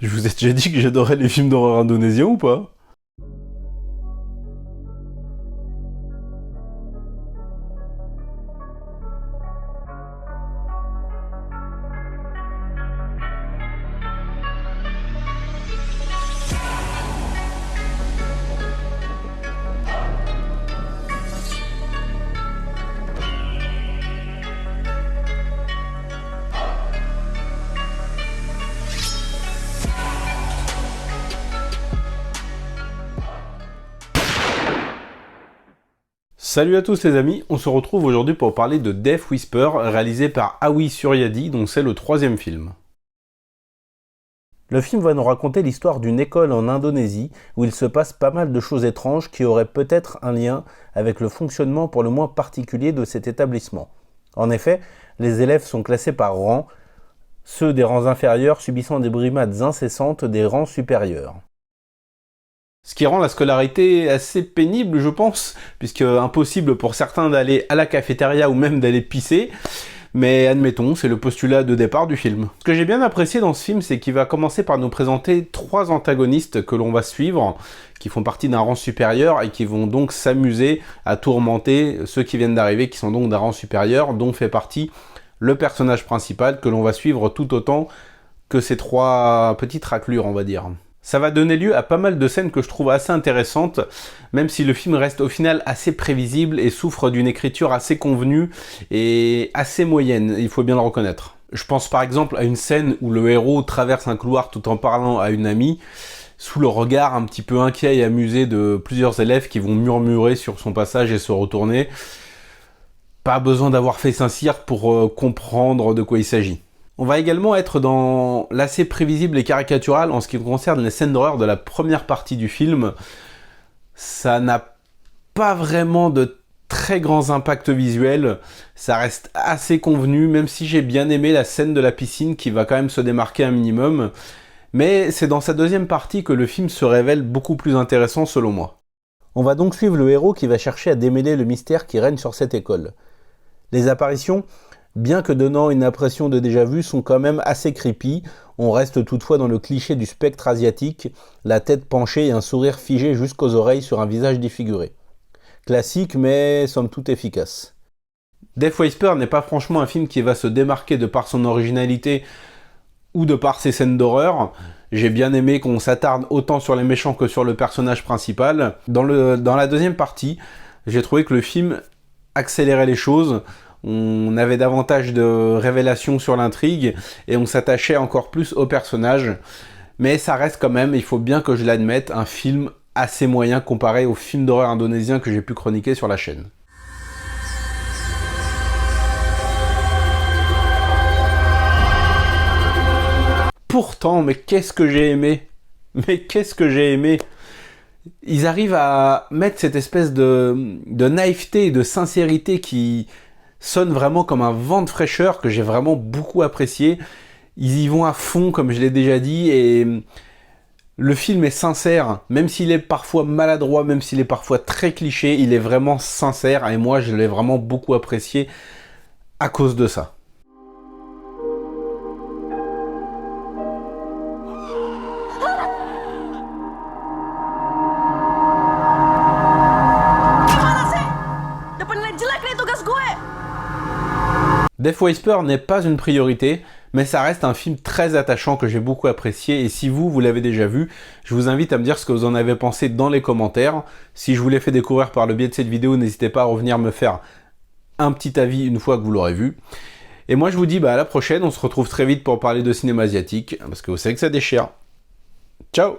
Je vous ai déjà dit que j'adorais les films d'horreur indonésiens ou pas? Salut à tous les amis, on se retrouve aujourd'hui pour parler de Death Whisper, réalisé par Awi Suryadi, dont c'est le troisième film. Le film va nous raconter l'histoire d'une école en Indonésie où il se passe pas mal de choses étranges qui auraient peut-être un lien avec le fonctionnement pour le moins particulier de cet établissement. En effet, les élèves sont classés par rang, ceux des rangs inférieurs subissant des brimades incessantes des rangs supérieurs. Ce qui rend la scolarité assez pénible, je pense, puisque impossible pour certains d'aller à la cafétéria ou même d'aller pisser, mais admettons, c'est le postulat de départ du film. Ce que j'ai bien apprécié dans ce film, c'est qu'il va commencer par nous présenter trois antagonistes que l'on va suivre, qui font partie d'un rang supérieur et qui vont donc s'amuser à tourmenter ceux qui viennent d'arriver, qui sont donc d'un rang supérieur, dont fait partie le personnage principal que l'on va suivre tout autant que ces trois petites raclures, on va dire. Ça va donner lieu à pas mal de scènes que je trouve assez intéressantes, même si le film reste au final assez prévisible et souffre d'une écriture assez convenue et assez moyenne, il faut bien le reconnaître. Je pense par exemple à une scène où le héros traverse un couloir tout en parlant à une amie, sous le regard un petit peu inquiet et amusé de plusieurs élèves qui vont murmurer sur son passage et se retourner. Pas besoin d'avoir fait Saint-Cyr pour comprendre de quoi il s'agit. On va également être dans l'assez prévisible et caricatural en ce qui concerne les scènes d'horreur de la première partie du film. Ça n'a pas vraiment de très grands impacts visuels, ça reste assez convenu, même si j'ai bien aimé la scène de la piscine qui va quand même se démarquer un minimum. Mais c'est dans sa deuxième partie que le film se révèle beaucoup plus intéressant selon moi. On va donc suivre le héros qui va chercher à démêler le mystère qui règne sur cette école. Les apparitions, bien que donnant une impression de déjà-vu, sont quand même assez creepy. On reste toutefois dans le cliché du spectre asiatique, la tête penchée et un sourire figé jusqu'aux oreilles sur un visage défiguré. Classique, mais somme toute efficace. Death Whisper n'est pas franchement un film qui va se démarquer de par son originalité ou de par ses scènes d'horreur. J'ai bien aimé qu'on s'attarde autant sur les méchants que sur le personnage principal. Dans la deuxième partie, j'ai trouvé que le film accélérait les choses. On avait davantage de révélations sur l'intrigue et on s'attachait encore plus au personnage. Mais ça reste quand même, il faut bien que je l'admette, un film assez moyen comparé aux films d'horreur indonésiens que j'ai pu chroniquer sur la chaîne. Pourtant, mais qu'est-ce que j'ai aimé! Mais qu'est-ce que j'ai aimé! Ils arrivent à mettre cette espèce de naïveté et de sincérité qui sonne vraiment comme un vent de fraîcheur que j'ai vraiment beaucoup apprécié. Ils y vont à fond, comme je l'ai déjà dit, et le film est sincère, même s'il est parfois maladroit, même s'il est parfois très cliché, il est vraiment sincère, et moi je l'ai vraiment beaucoup apprécié à cause de ça. Death Whisper n'est pas une priorité, mais ça reste un film très attachant que j'ai beaucoup apprécié, et si vous l'avez déjà vu, je vous invite à me dire ce que vous en avez pensé dans les commentaires. Si je vous l'ai fait découvrir par le biais de cette vidéo, n'hésitez pas à revenir me faire un petit avis une fois que vous l'aurez vu. Et moi je vous dis à la prochaine, on se retrouve très vite pour parler de cinéma asiatique, parce que vous savez que ça déchire. Ciao!